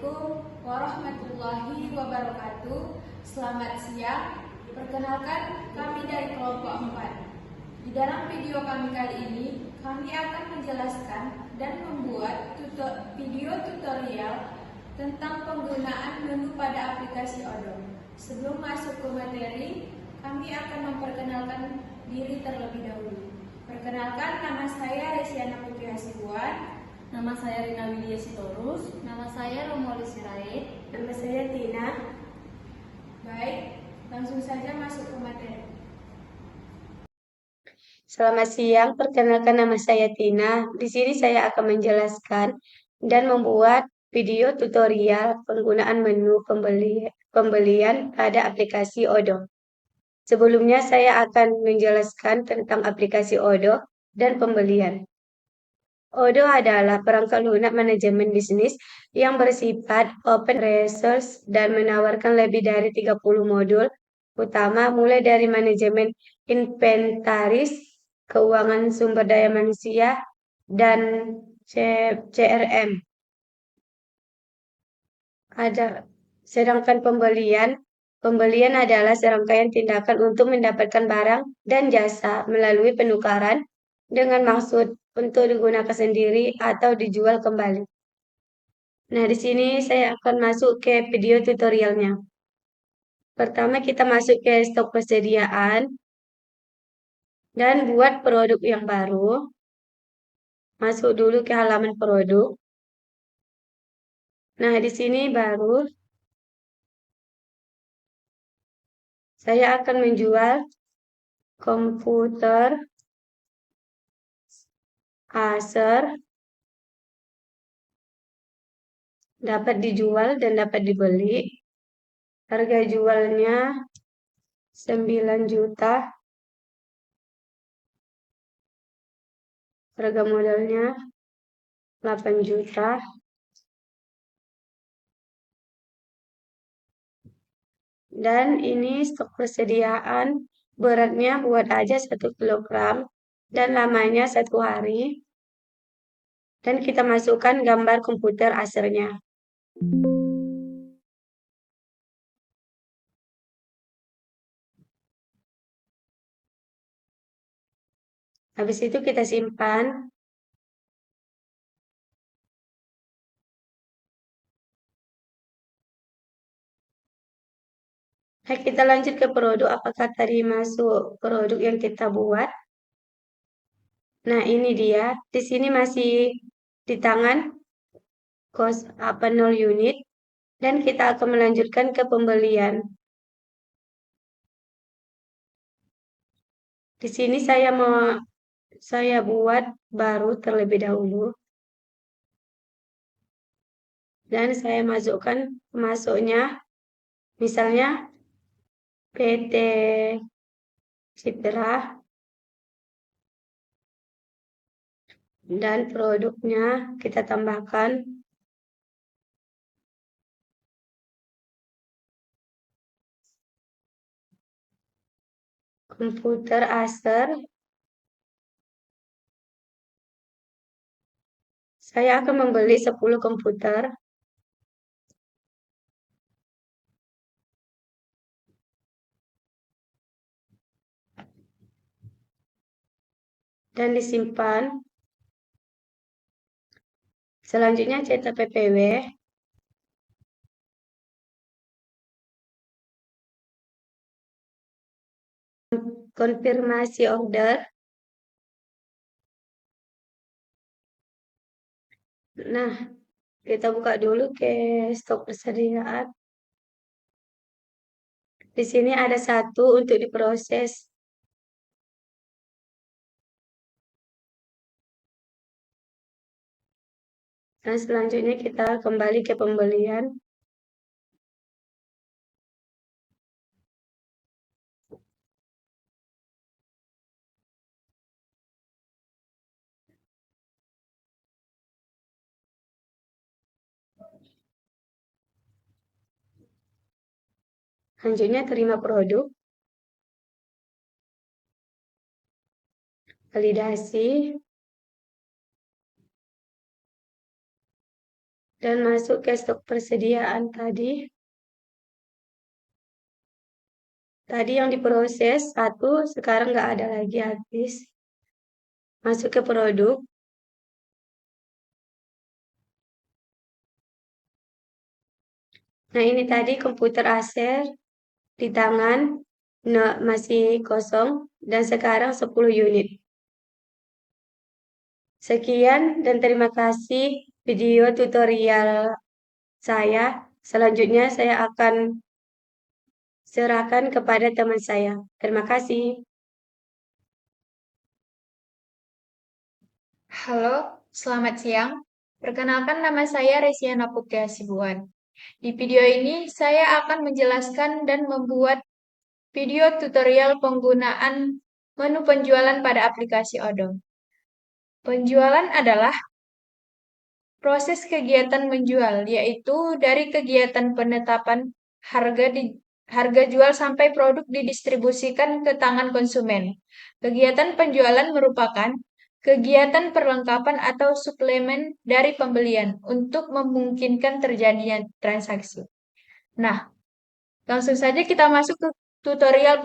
Assalamualaikum warahmatullahi wabarakatuh. Selamat siang. Perkenalkan, kami dari kelompok 4. Di dalam video kami kali ini, kami akan menjelaskan dan membuat video tutorial tentang penggunaan menu pada aplikasi Odoo. Sebelum masuk ke materi, kami akan memperkenalkan diri terlebih dahulu. Perkenalkan, nama saya Resiana Putri Hasibuan. Nama saya Rina Widya Sitorus. Nama saya Romoli Sirait. Nama saya Tina. Baik, langsung saja masuk ke materi. Selamat siang, perkenalkan nama saya Tina. Di sini saya akan menjelaskan dan membuat video tutorial penggunaan menu pembelian pada aplikasi Odoo. Sebelumnya saya akan menjelaskan tentang aplikasi Odoo dan pembelian. Odoo adalah perangkat lunak manajemen bisnis yang bersifat open resource dan menawarkan lebih dari 30 modul utama mulai dari manajemen inventaris, keuangan sumber daya manusia, dan CRM. Sedangkan pembelian adalah serangkaian tindakan untuk mendapatkan barang dan jasa melalui penukaran dengan maksud untuk digunakan sendiri atau dijual kembali. Nah, di sini saya akan masuk ke video tutorialnya. Pertama, kita masuk ke stok persediaan dan buat produk yang baru. Masuk dulu ke halaman produk. Nah, di sini baru saya akan menjual komputer Acer, dapat dijual dan dapat dibeli. Harga jualnya 9 juta. Harga modalnya 8 juta. Dan ini stok persediaan, beratnya buat aja 1 kilogram dan lamanya 1 hari. Dan kita masukkan gambar komputer Acernya. Habis itu kita simpan. Nah, kita lanjut ke produk. Apakah tadi masuk produk yang kita buat? Nah, ini dia. Di sini masih di tangan 0 unit. Dan kita akan melanjutkan ke pembelian. Di sini saya buat baru terlebih dahulu. Dan saya masukkan pemasoknya. Misalnya PT Citra. Dan produknya kita tambahkan komputer Acer. Saya akan membeli 10 komputer. Dan disimpan. Selanjutnya cetak PPW. Konfirmasi order. Nah, kita buka dulu ke stok persediaan. Di sini ada 1 untuk diproses. Dan selanjutnya kita kembali ke pembelian. Selanjutnya terima produk. Validasi. dan masuk ke stok persediaan tadi. Tadi yang diproses satu, sekarang nggak ada lagi, habis. Masuk ke produk. Nah, ini tadi komputer Acer di tangan masih kosong dan sekarang 10 unit. Sekian dan terima kasih video tutorial saya. Selanjutnya saya akan serahkan kepada teman saya. Terima kasih. Halo, selamat siang. Perkenalkan nama saya Resiana Putri Hasibuan. Di video ini saya akan menjelaskan dan membuat video tutorial penggunaan menu penjualan pada aplikasi Odoo. Penjualan adalah proses kegiatan menjual, yaitu dari kegiatan penetapan harga jual sampai produk didistribusikan ke tangan konsumen. Kegiatan penjualan merupakan kegiatan perlengkapan atau suplemen dari pembelian untuk memungkinkan terjadinya transaksi. Nah, langsung saja kita masuk ke tutorial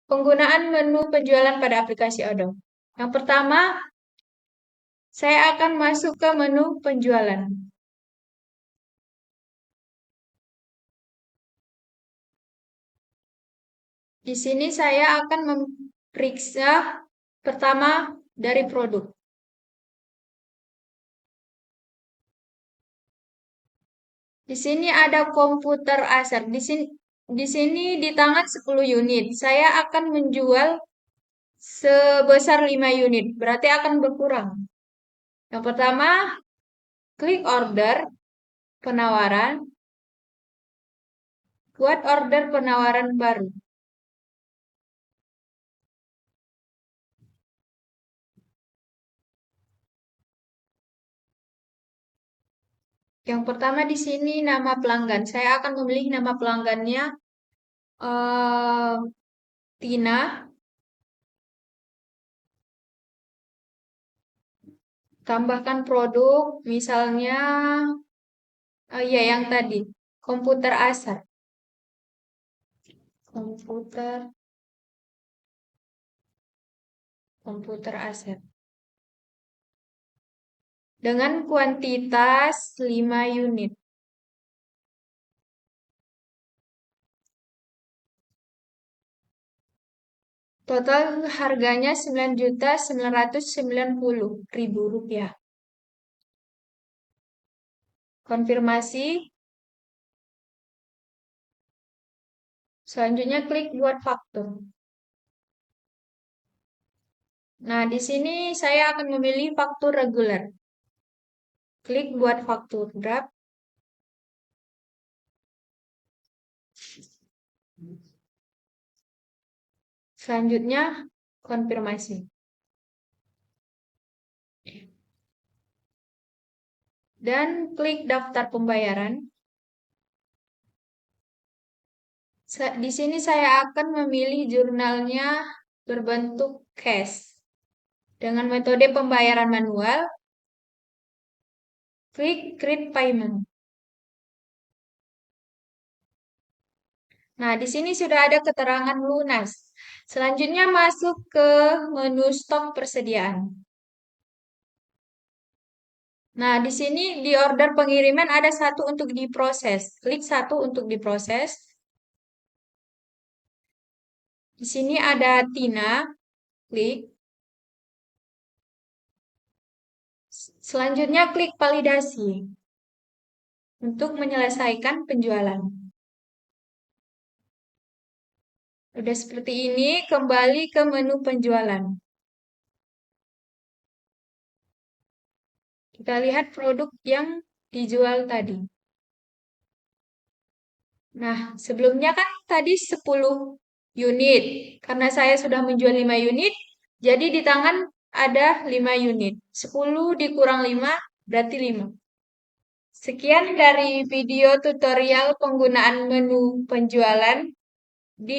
penggunaan menu penjualan pada aplikasi Odoo. Yang pertama, saya akan masuk ke menu penjualan. Di sini saya akan memeriksa pertama dari produk. Di sini ada komputer Acer. Di sini di tangan 10 unit. Saya akan menjual sebesar 5 unit. Berarti akan berkurang. Yang pertama, klik order penawaran. Buat order penawaran baru. Yang pertama di sini nama pelanggan. Saya akan memilih nama pelanggannya Tina. Tambahkan produk, misalnya ya yang tadi, komputer Acer. Komputer Acer. Dengan kuantitas 5 unit. Total harganya Rp9.990.000. Konfirmasi. Selanjutnya klik buat faktur. Nah, di sini saya akan memilih faktur reguler. Klik buat faktur draft. Selanjutnya konfirmasi. Dan klik daftar pembayaran. Di sini saya akan memilih jurnalnya berbentuk cash. Dengan metode pembayaran manual, klik create payment. Nah, di sini sudah ada keterangan lunas. Selanjutnya masuk ke menu stok persediaan. Nah, di sini di order pengiriman ada satu untuk diproses. Klik satu untuk diproses. Di sini ada Tina. Klik. Selanjutnya klik validasi untuk menyelesaikan penjualan. Udah seperti ini, kembali ke menu penjualan. Kita lihat produk yang dijual tadi. Nah, sebelumnya kan tadi 10 unit. Karena saya sudah menjual 5 unit, jadi di tangan ada 5 unit. 10 dikurang 5 berarti 5. Sekian dari video tutorial penggunaan menu penjualan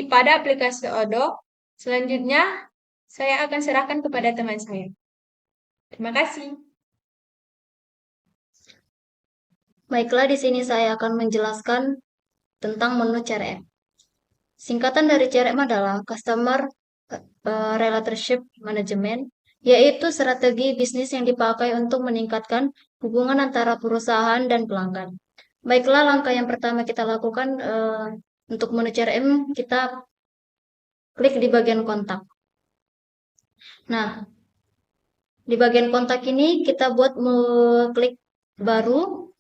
pada aplikasi Odoo. Selanjutnya, saya akan serahkan kepada teman saya. Terima kasih. Baiklah, di sini saya akan menjelaskan tentang menu CRM. Singkatan dari CRM adalah Customer Relationship Management, yaitu strategi bisnis yang dipakai untuk meningkatkan hubungan antara perusahaan dan pelanggan. Baiklah, langkah yang pertama kita lakukan untuk menu CRM, kita klik di bagian kontak. Nah, di bagian kontak ini kita buat klik baru.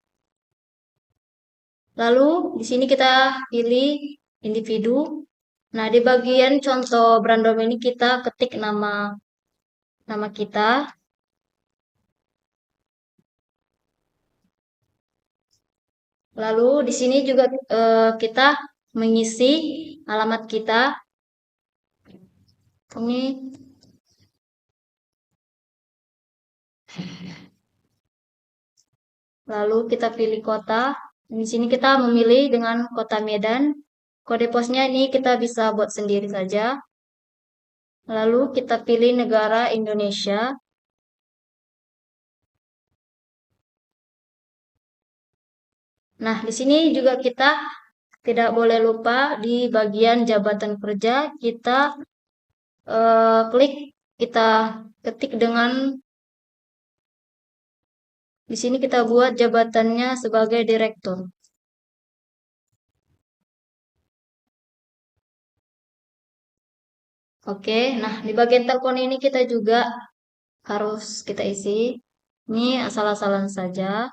Lalu di sini kita pilih individu. Nah, di bagian contoh brand domain ini kita ketik nama kita. Lalu di sini juga kita mengisi alamat kita. Ini lalu kita pilih kota. Di sini kita memilih dengan kota Medan. Kode posnya ini kita bisa buat sendiri saja. Lalu kita pilih negara Indonesia. Nah, di sini juga kita tidak boleh lupa di bagian jabatan kerja kita klik, kita ketik dengan di sini kita buat jabatannya sebagai direktur. Oke, nah di bagian telepon ini kita juga harus kita isi. Ini asal-asalan saja.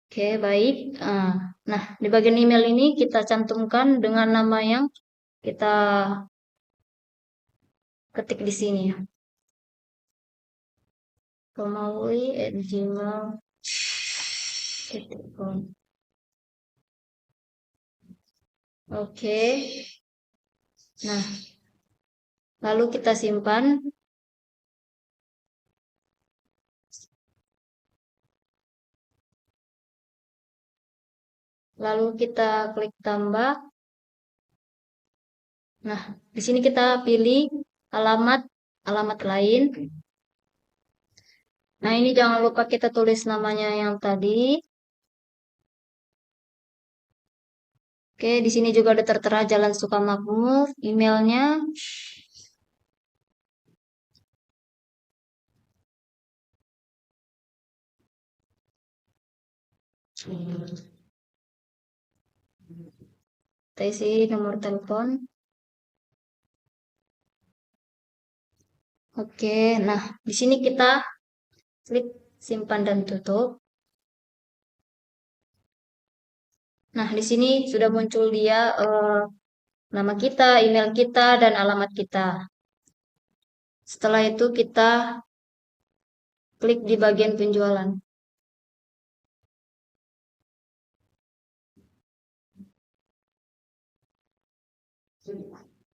Oke, baik. Nah, di bagian email ini kita cantumkan dengan nama yang kita ketik di sini. romawi@gmail.com. Oke. Nah, lalu kita simpan. Lalu kita klik tambah. Nah, di sini kita pilih alamat lain. Nah, ini jangan lupa kita tulis namanya yang tadi. Oke, di sini juga ada tertera Jalan Sukamakmur, emailnya. Kita isi nomor telepon. Oke, nah di sini kita klik simpan dan tutup. Nah, di sini sudah muncul dia nama kita, email kita, dan alamat kita. Setelah itu kita klik di bagian penjualan.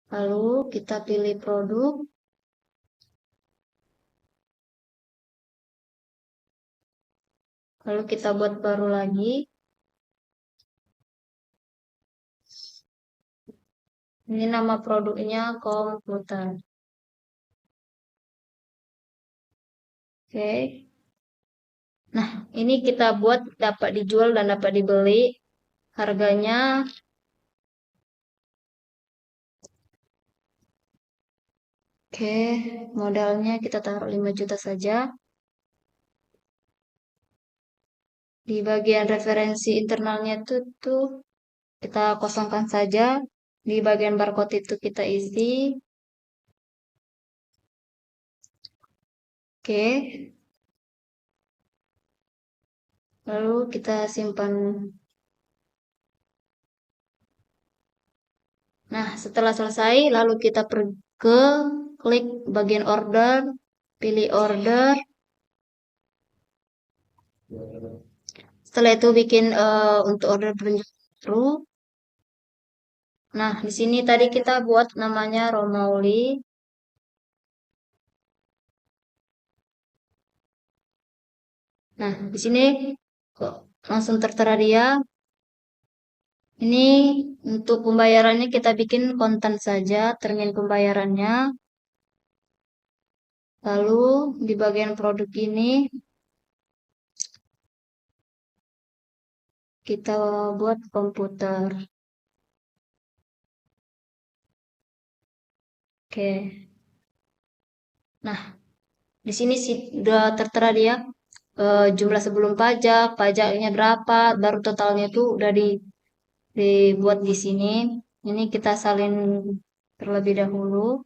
Lalu kita pilih produk. Lalu kita buat baru lagi. Ini nama produknya komputer. Oke. Nah, ini kita buat dapat dijual dan dapat dibeli. Harganya oke, modalnya kita taruh 5 juta saja. Di bagian referensi internalnya tuh kita kosongkan saja. Di bagian barcode itu kita isi. Oke. Lalu kita simpan. Nah, setelah selesai, lalu kita pergi ke klik bagian order, pilih order. Setelah itu bikin untuk order baru. Nah, di sini tadi kita buat namanya Romauli. Nah, di sini kok langsung tertera dia. Ini untuk pembayarannya kita bikin kontan saja, termin pembayarannya. Lalu di bagian produk ini kita buat komputer. Oke. Nah, di sini sih udah tertera dia jumlah sebelum pajak, pajaknya berapa, baru totalnya tuh udah dibuat di sini. Ini kita salin terlebih dahulu.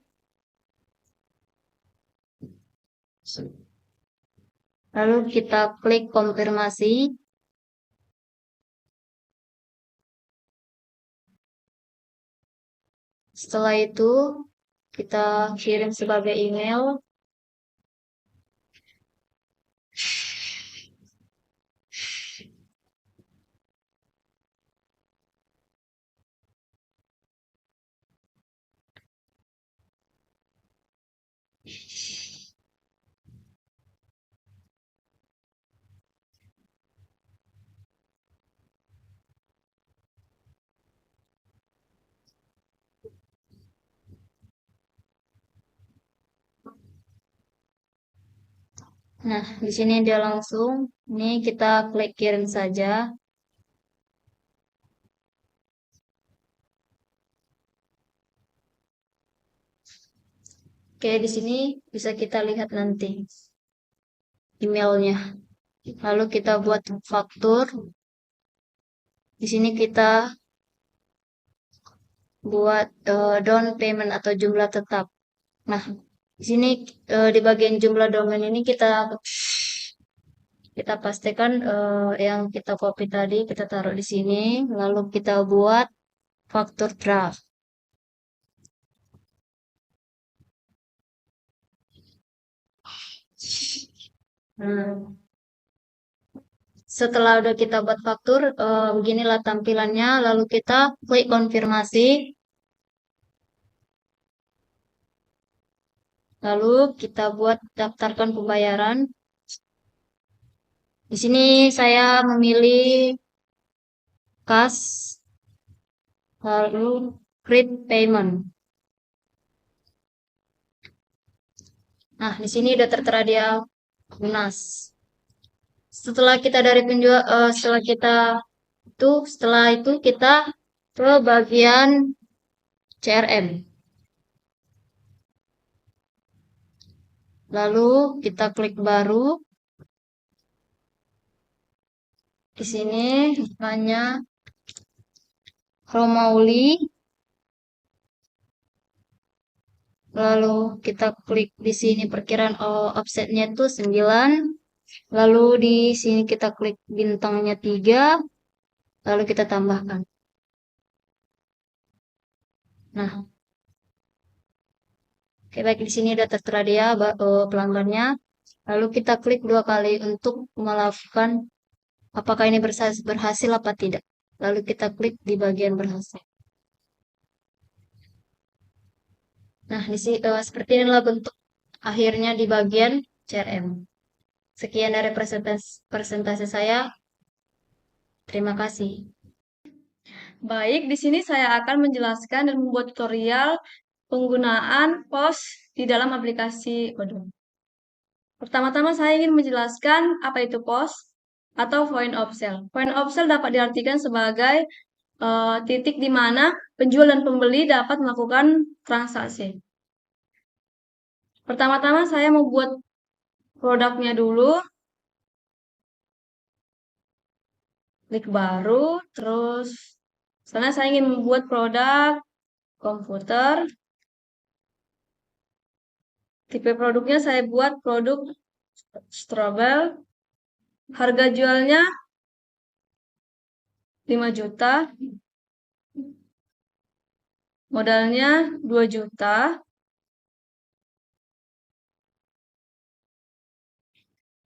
Lalu kita klik konfirmasi. Setelah itu kita kirim sebagai email. Nah, di sini dia langsung. Ini kita klik kirim saja. Oke, di sini bisa kita lihat nanti emailnya. Lalu kita buat faktur. Di sini kita buat down payment atau jumlah tetap. Nah, di sini di bagian jumlah domain ini kita pastikan yang kita copy tadi kita taruh di sini, lalu kita buat faktur draft. Nah, setelah udah kita buat faktur, beginilah tampilannya. Lalu kita klik konfirmasi. Lalu kita buat daftarkan pembayaran. Di sini saya memilih kas, lalu create payment. Nah, di sini udah tertera dia lunas. Setelah kita dari penjual, setelah itu kita ke bagian CRM. Lalu kita klik baru. Di sini namanya Romauli. Lalu kita klik di sini perkiraan offsetnya itu 9. Lalu di sini kita klik bintangnya 3. Lalu kita tambahkan. Nah, oke, baik, di sini udah tertera dia pelanggannya. Lalu kita klik 2 kali untuk melakukan apakah ini berhasil apa tidak. Lalu kita klik di bagian berhasil. Nah, seperti inilah bentuk akhirnya di bagian CRM. Sekian dari presentasi saya. Terima kasih. Baik, di sini saya akan menjelaskan dan membuat tutorial penggunaan POS di dalam aplikasi Odoo. Pertama-tama saya ingin menjelaskan apa itu POS atau point of sale. Point of sale dapat diartikan sebagai titik di mana penjual dan pembeli dapat melakukan transaksi. Pertama-tama saya membuat produknya dulu. Klik baru, terus misalnya saya ingin membuat produk komputer. Tipe produknya saya buat produk Strobel. Harga jualnya 5 juta. Modalnya 2 juta.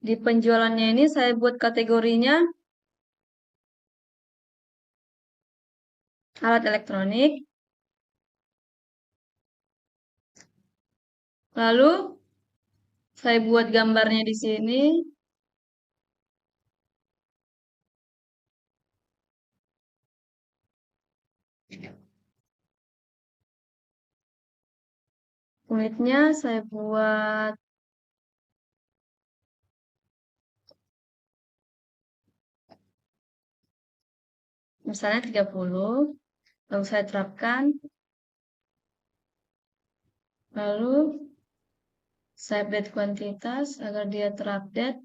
Di penjualannya ini saya buat kategorinya alat elektronik. Lalu saya buat gambarnya di sini. Unitnya saya buat misalnya 30, lalu saya terapkan, lalu saya update kuantitas agar dia terupdate.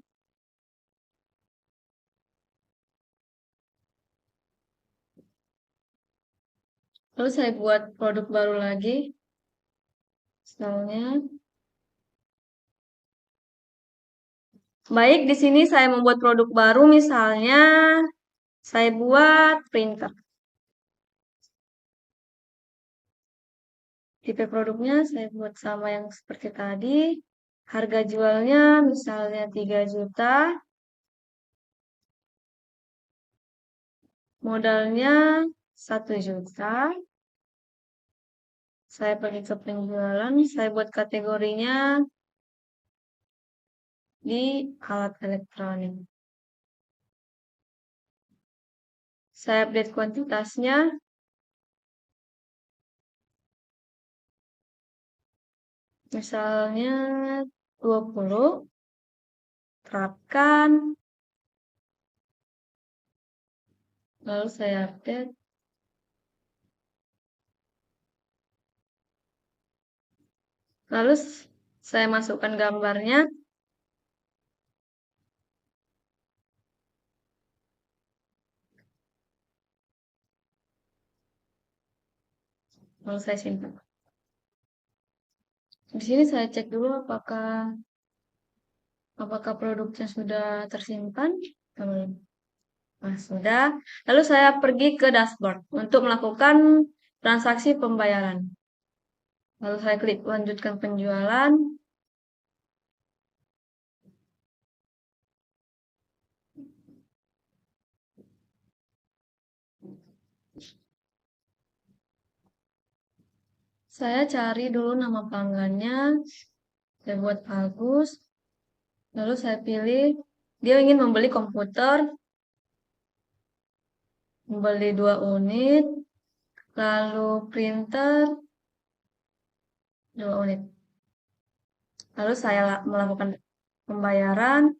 Lalu saya buat produk baru lagi, misalnya. Baik, di sini saya membuat produk baru, misalnya saya buat printer. Tipe produknya saya buat sama yang seperti tadi. Harga jualnya misalnya 3 juta. Modalnya 1 juta. Saya pergi ke penjualan, saya buat kategorinya di alat elektronik. Saya update kuantitasnya. Misalnya 20. Terapkan. Lalu saya update. Lalu saya masukkan gambarnya. Lalu saya simpan. Di sini saya cek dulu apakah produknya sudah tersimpan. Nah, sudah. Lalu saya pergi ke dashboard untuk melakukan transaksi pembayaran. Lalu saya klik lanjutkan penjualan. Saya cari dulu nama pelanggannya. Saya buat Agus. Lalu saya pilih, dia ingin membeli komputer. Membeli 2 unit. Lalu printer 2 unit. Lalu saya melakukan pembayaran.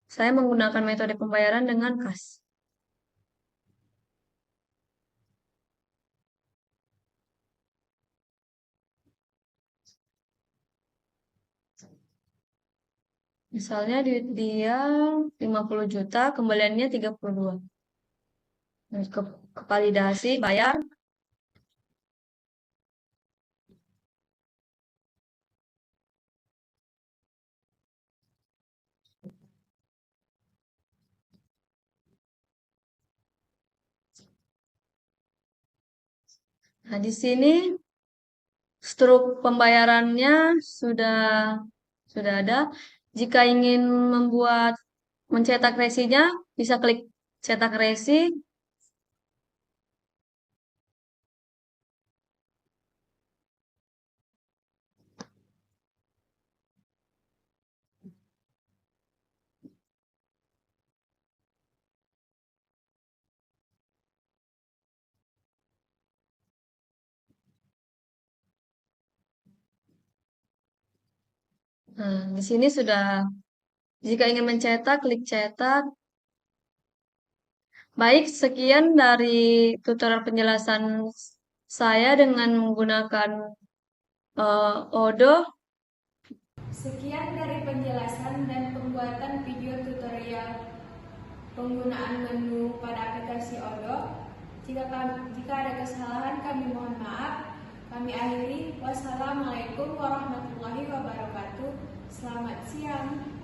Saya menggunakan metode pembayaran dengan kas. Misalnya duit dia 50 juta, kembaliannya 32. Ke validasi, bayar. Nah, di sini struk pembayarannya sudah ada. Jika ingin mencetak resinya, bisa klik cetak resi. Nah, di sini sudah, jika ingin mencetak, klik cetak. Baik, sekian dari tutorial penjelasan saya dengan menggunakan Odoo. Sekian dari penjelasan dan pembuatan video tutorial penggunaan menu pada aplikasi Odoo. Jika ada kesalahan, kami mohon maaf. Kami akhiri. Wassalamualaikum warahmatullahi wabarakatuh. Selamat siang.